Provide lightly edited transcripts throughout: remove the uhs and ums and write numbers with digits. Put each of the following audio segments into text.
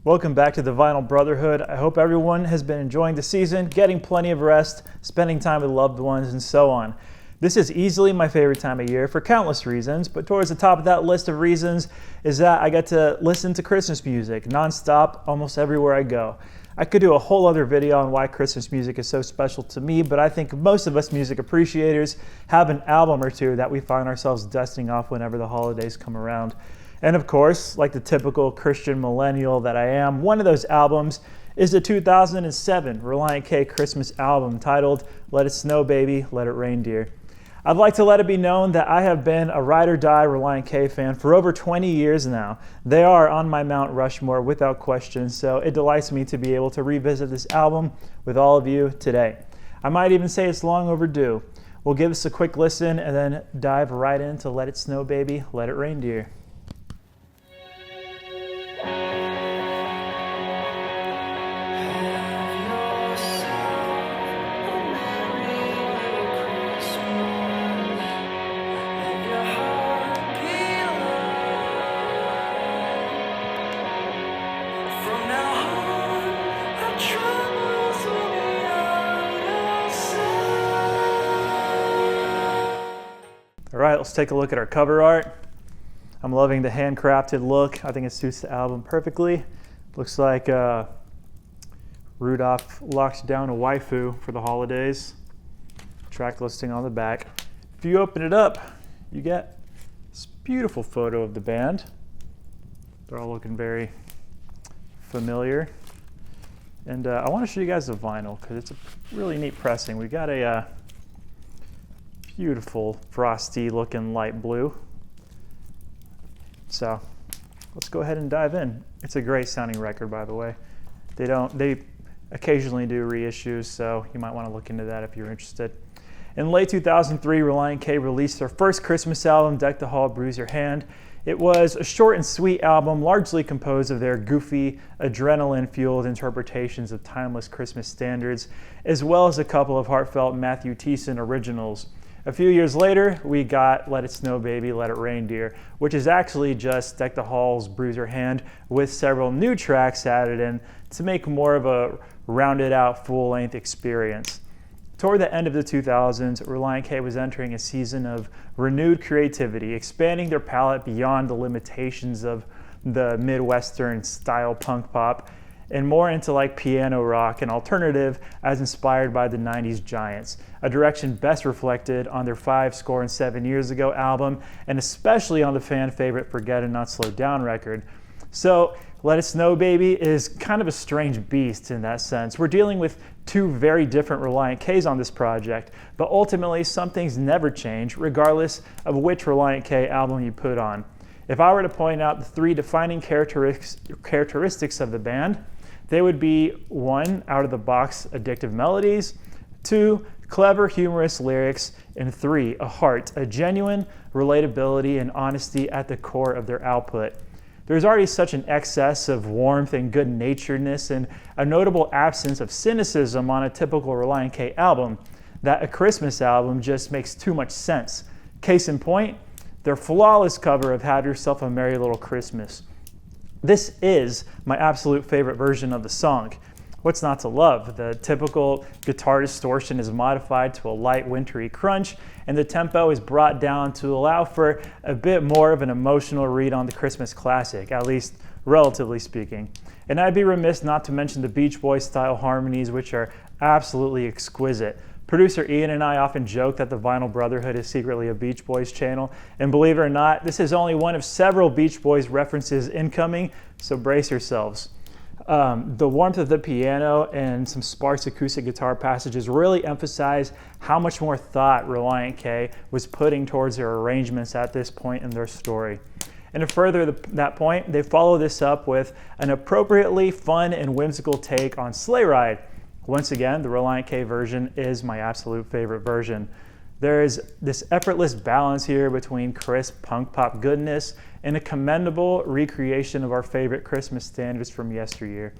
Welcome back to the Vinyl Brotherhood. I hope everyone has been enjoying the season, getting plenty of rest, spending time with loved ones, and so on. This is easily my favorite time of year for countless reasons, but towards the top of that list of reasons is that I get to listen to Christmas music nonstop almost everywhere I go. I could do a whole other video on why Christmas music is so special to me, but I think most of us music appreciators have an album or two that we find ourselves dusting off whenever the holidays come around. And of course, like the typical Christian millennial that I am, one of those albums is the 2007 Relient K Christmas album titled Let It Snow Baby, Let It Reindeer. I'd like to let it be known that I have been a ride or die Relient K fan for over 20 years now. They are on my Mount Rushmore without question, so it delights me to be able to revisit this album with all of you today. I might even say it's long overdue. We'll give this a quick listen and then dive right into Let It Snow Baby, Let It Reindeer. All right, let's take a look at our cover art. I'm loving the handcrafted look. I think it suits the album perfectly. Looks like Rudolph locked down a waifu for the holidays. Track listing on the back. If you open it up, you get this beautiful photo of the band. They're all looking very familiar. And I want to show you guys the vinyl because it's a really neat pressing. We got a beautiful frosty looking light blue. So let's go ahead and dive in. It's a great sounding record, by the way. They occasionally do reissues, so you might want to look into that if you're interested. In late 2003, Relient K released their first Christmas album, Deck the Hall, Bruise Your Hand. It was a short and sweet album, largely composed of their goofy, adrenaline-fueled interpretations of timeless Christmas standards, as well as a couple of heartfelt Matthew Thiessen originals. A few years later, we got Let It Snow Baby, Let It Reindeer, which is actually just Deck the Halls, Bruise Your Hand, with several new tracks added in to make more of a rounded out full-length experience. Toward the end of the 2000s, Relient K was entering a season of renewed creativity, expanding their palette beyond the limitations of the Midwestern style punk pop and more into like piano rock and alternative as inspired by the 90s giants, a direction best reflected on their 7 years ago album and especially on the fan favorite Forget and Not Slow Down record. So Let It Snow Baby is kind of a strange beast in that sense. We're dealing with two very different Relient Ks on this project, but ultimately some things never change regardless of which Relient K album you put on. If I were to point out the three defining characteristics of the band, they would be 1, out-of-the-box addictive melodies, 2, clever, humorous lyrics, and 3, a heart, a genuine relatability and honesty at the core of their output. There's already such an excess of warmth and good-naturedness and a notable absence of cynicism on a typical Relient K album that a Christmas album just makes too much sense. Case in point, their flawless cover of Have Yourself a Merry Little Christmas. This is my absolute favorite version of the song. What's not to love? The typical guitar distortion is modified to a light wintry crunch, and the tempo is brought down to allow for a bit more of an emotional read on the Christmas classic, at least relatively speaking. And I'd be remiss not to mention the Beach Boys style harmonies, which are absolutely exquisite. Producer Ian and I often joke that the Vinyl Brotherhood is secretly a Beach Boys channel, and believe it or not, this is only one of several Beach Boys references incoming, so brace yourselves. The warmth of the piano and some sparse acoustic guitar passages really emphasize how much more thought Relient K was putting towards their arrangements at this point in their story. And to further that point, they follow this up with an appropriately fun and whimsical take on Sleigh Ride. Once again, the Relient K version is my absolute favorite version. There is this effortless balance here between crisp punk pop goodness and a commendable recreation of our favorite Christmas standards from yesteryear.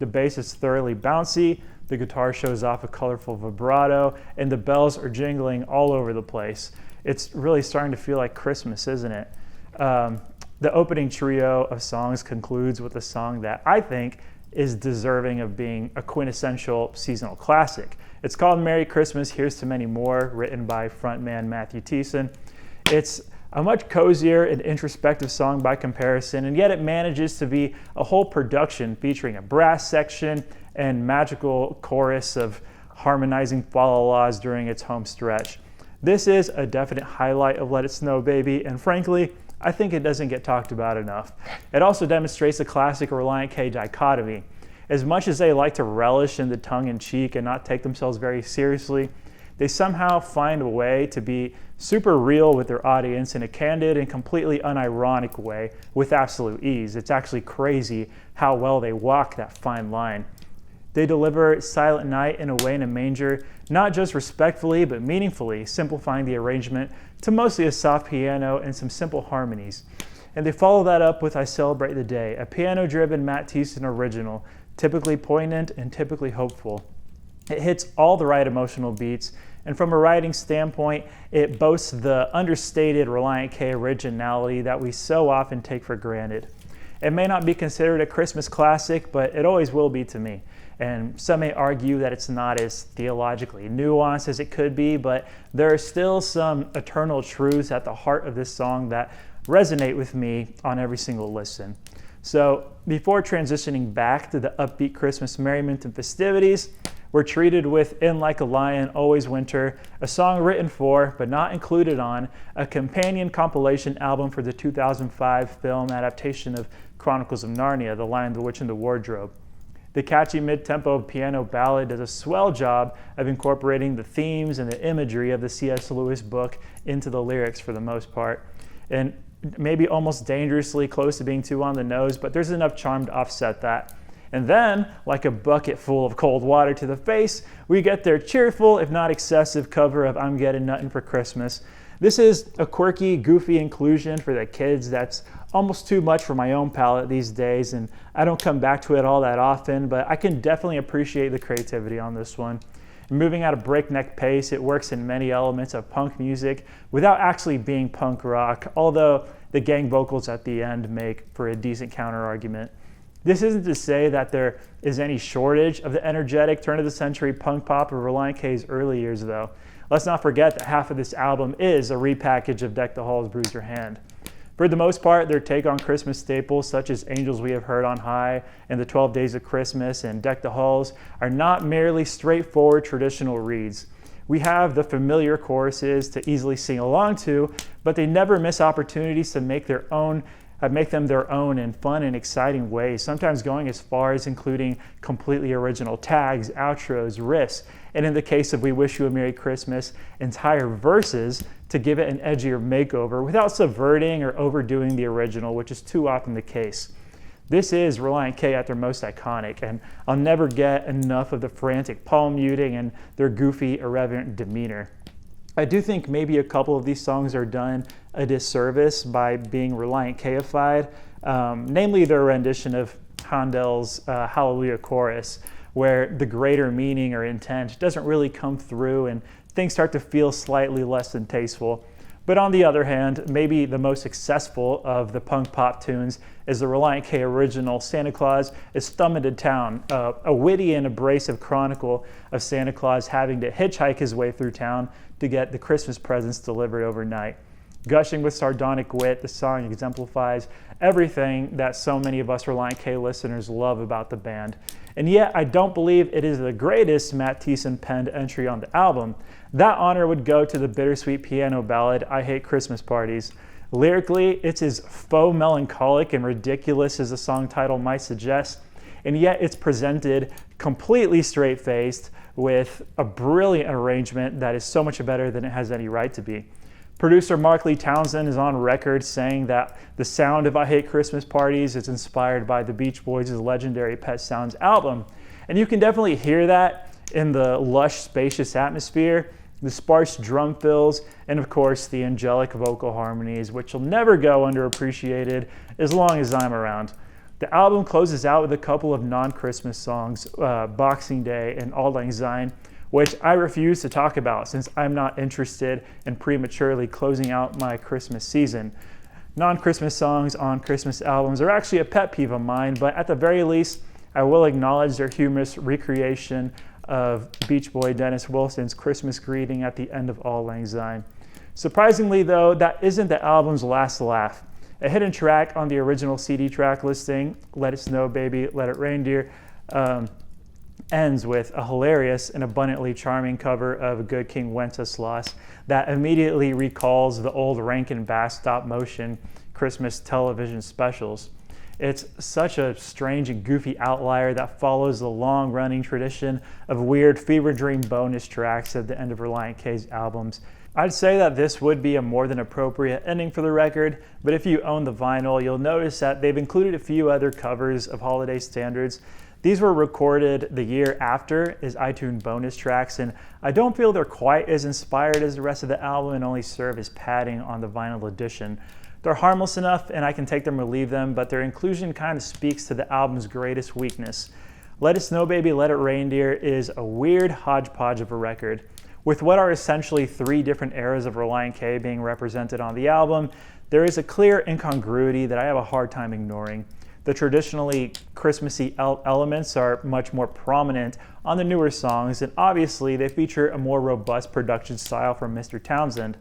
The bass is thoroughly bouncy, the guitar shows off a colorful vibrato, and the bells are jingling all over the place. It's really starting to feel like Christmas, isn't it? The opening trio of songs concludes with a song that I think is deserving of being a quintessential seasonal classic. It's called Merry Christmas, Here's to Many More, written by frontman Matthew Thiessen. It's a much cozier and introspective song by comparison, and yet it manages to be a whole production featuring a brass section and magical chorus of harmonizing fa-la-las during its home stretch. This is a definite highlight of Let It Snow Baby, and frankly, I think it doesn't get talked about enough. It also demonstrates the classic Relient K dichotomy. As much as they like to relish in the tongue-in-cheek and not take themselves very seriously, they somehow find a way to be super real with their audience in a candid and completely unironic way with absolute ease. It's actually crazy how well they walk that fine line. They deliver Silent Night in a Way in a Manger, not just respectfully, but meaningfully, simplifying the arrangement to mostly a soft piano and some simple harmonies. And they follow that up with I Celebrate the Day, a piano-driven Matt Thiessen original, typically poignant and typically hopeful. It hits all the right emotional beats, and from a writing standpoint, it boasts the understated Relient K originality that we so often take for granted. It may not be considered a Christmas classic, but it always will be to me. And some may argue that it's not as theologically nuanced as it could be, but there are still some eternal truths at the heart of this song that resonate with me on every single listen. So before transitioning back to the upbeat Christmas merriment and festivities, we're treated with In Like a Lion, Always Winter, a song written for, but not included on, a companion compilation album for the 2005 film adaptation of Chronicles of Narnia, The Lion, the Witch, and the Wardrobe. The catchy mid-tempo piano ballad does a swell job of incorporating the themes and the imagery of the C.S. Lewis book into the lyrics for the most part. And maybe almost dangerously close to being too on the nose, but there's enough charm to offset that. And then, like a bucket full of cold water to the face, we get their cheerful, if not excessive, cover of I'm Getting Nuttin' for Christmas. This is a quirky, goofy inclusion for the kids that's almost too much for my own palate these days, and I don't come back to it all that often, but I can definitely appreciate the creativity on this one. Moving at a breakneck pace, it works in many elements of punk music without actually being punk rock, although the gang vocals at the end make for a decent counter-argument. This isn't to say that there is any shortage of the energetic turn-of-the-century punk pop of Relient K's early years, though. Let's not forget that half of this album is a repackage of Deck the Halls, Bruise Your Hand. For the most part, their take on Christmas staples such as Angels We Have Heard on High and The 12 Days of Christmas and Deck the Halls are not merely straightforward traditional reads. We have the familiar choruses to easily sing along to, but they never miss opportunities to make them their own in fun and exciting ways, sometimes going as far as including completely original tags, outros, riffs, and in the case of We Wish You a Merry Christmas, entire verses to give it an edgier makeover without subverting or overdoing the original, which is too often the case. This is Relient K at their most iconic, and I'll never get enough of the frantic palm muting and their goofy, irreverent demeanor. I do think maybe a couple of these songs are done a disservice by being Relient K-ified, namely their rendition of Handel's Hallelujah Chorus, where the greater meaning or intent doesn't really come through and things start to feel slightly less than tasteful. But on the other hand, maybe the most successful of the punk pop tunes is the Relient K original Santa Claus is Thumbin' to Town, a witty and abrasive chronicle of Santa Claus having to hitchhike his way through town to get the Christmas presents delivered overnight. Gushing with sardonic wit, the song exemplifies everything that so many of us Relient K listeners love about the band. And yet, I don't believe it is the greatest Matt Thiessen penned entry on the album. That honor would go to the bittersweet piano ballad, I Hate Christmas Parties. Lyrically, it's as faux melancholic and ridiculous as the song title might suggest, and yet it's presented completely straight-faced with a brilliant arrangement that is so much better than it has any right to be. Producer Mark Lee Townsend is on record saying that the sound of I Hate Christmas Parties is inspired by the Beach Boys' legendary Pet Sounds album. And you can definitely hear that in the lush, spacious atmosphere, the sparse drum fills, and of course the angelic vocal harmonies, which will never go underappreciated as long as I'm around. The album closes out with a couple of non-Christmas songs, Boxing Day and Auld Lang Syne, which I refuse to talk about since I'm not interested in prematurely closing out my Christmas season. Non-Christmas songs on Christmas albums are actually a pet peeve of mine, but at the very least, I will acknowledge their humorous recreation of Beach Boy Dennis Wilson's Christmas greeting at the end of Auld Lang Syne. Surprisingly though, that isn't the album's last laugh. A hidden track on the original CD track listing, Let It Snow Baby, Let It Reindeer, ends with a hilarious and abundantly charming cover of Good King Wenceslas that immediately recalls the old Rankin Bass stop-motion Christmas television specials. It's such a strange and goofy outlier that follows the long-running tradition of weird fever dream bonus tracks at the end of Relient K's albums. I'd say that this would be a more than appropriate ending for the record, but if you own the vinyl, you'll notice that they've included a few other covers of holiday standards. These were recorded the year after as iTunes bonus tracks, and I don't feel they're quite as inspired as the rest of the album and only serve as padding on the vinyl edition. They're harmless enough and I can take them or leave them, but their inclusion kind of speaks to the album's greatest weakness. Let It Snow Baby, Let It Reindeer is a weird hodgepodge of a record. With what are essentially 3 different eras of Relient K being represented on the album, there is a clear incongruity that I have a hard time ignoring. The traditionally Christmassy elements are much more prominent on the newer songs, and obviously they feature a more robust production style from Mr. Townsend.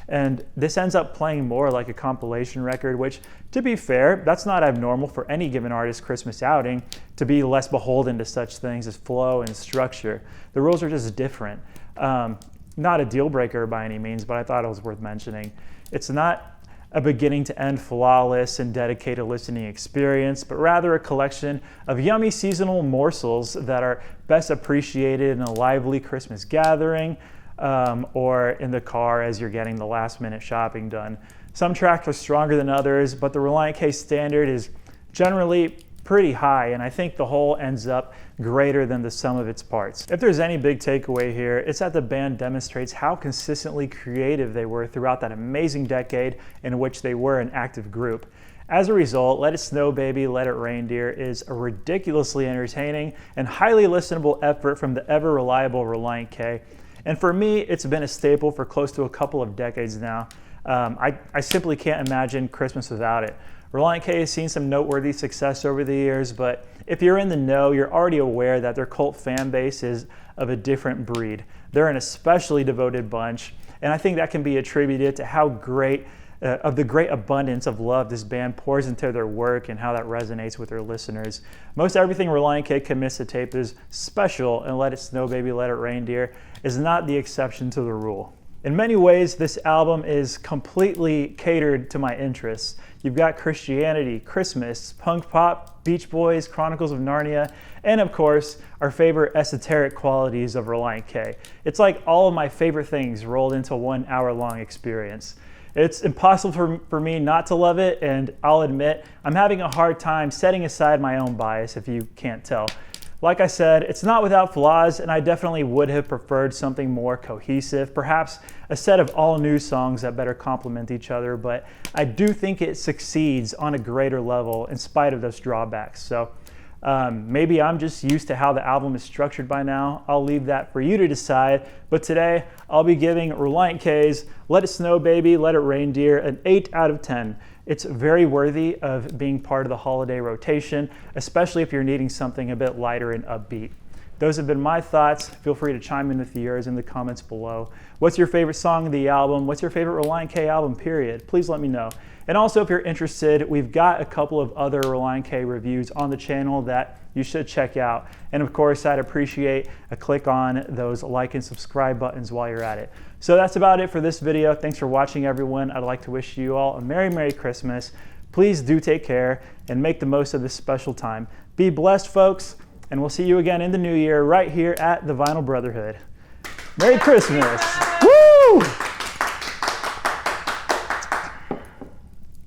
And this ends up playing more like a compilation record, which, to be fair, that's not abnormal for any given artist's Christmas outing to be less beholden to such things as flow and structure. The rules are just different. Not a deal breaker by any means, but I thought it was worth mentioning. It's not a beginning to end flawless and dedicated listening experience, but rather a collection of yummy seasonal morsels that are best appreciated in a lively Christmas gathering, or in the car as you're getting the last minute shopping done. Some tracks are stronger than others, but the Relient K standard is generally pretty high, and I think the whole ends up greater than the sum of its parts. If there's any big takeaway here, it's that the band demonstrates how consistently creative they were throughout that amazing decade in which they were an active group. As a result, Let It Snow Baby, Let It Reindeer is a ridiculously entertaining and highly listenable effort from the ever-reliable Relient K. And for me, it's been a staple for close to a couple of decades now. I simply can't imagine Christmas without it. Relient K has seen some noteworthy success over the years, but if you're in the know, you're already aware that their cult fan base is of a different breed. They're an especially devoted bunch, and I think that can be attributed to how great of the great abundance of love this band pours into their work and how that resonates with their listeners. Most everything Relient K commits to tape is special, and Let It Snow Baby, Let It Reindeer is not the exception to the rule. In many ways, this album is completely catered to my interests. You've got Christianity, Christmas, punk pop, Beach Boys, Chronicles of Narnia, and of course, our favorite esoteric qualities of Relient K. It's like all of my favorite things rolled into one hour-long experience. It's impossible for me not to love it, and I'll admit, I'm having a hard time setting aside my own bias if you can't tell. Like I said, it's not without flaws, and I definitely would have preferred something more cohesive, perhaps a set of all new songs that better complement each other, but I do think it succeeds on a greater level in spite of those drawbacks. So maybe I'm just used to how the album is structured by now. I'll leave that for you to decide, but today I'll be giving Relient K's Let It Snow Baby, Let It Reindeer an 8 out of 10. It's very worthy of being part of the holiday rotation, especially if you're needing something a bit lighter and upbeat. Those have been my thoughts. Feel free to chime in with yours in the comments below. What's your favorite song of the album? What's your favorite Relient K album, period? Please let me know. And also, if you're interested, we've got a couple of other Relient K reviews on the channel that you should check out. And of course, I'd appreciate a click on those like and subscribe buttons while you're at it. So that's about it for this video. Thanks for watching, everyone. I'd like to wish you all a Merry, Merry Christmas. Please do take care and make the most of this special time. Be blessed, folks, and we'll see you again in the new year right here at the Vinyl Brotherhood. Merry Christmas. Woo!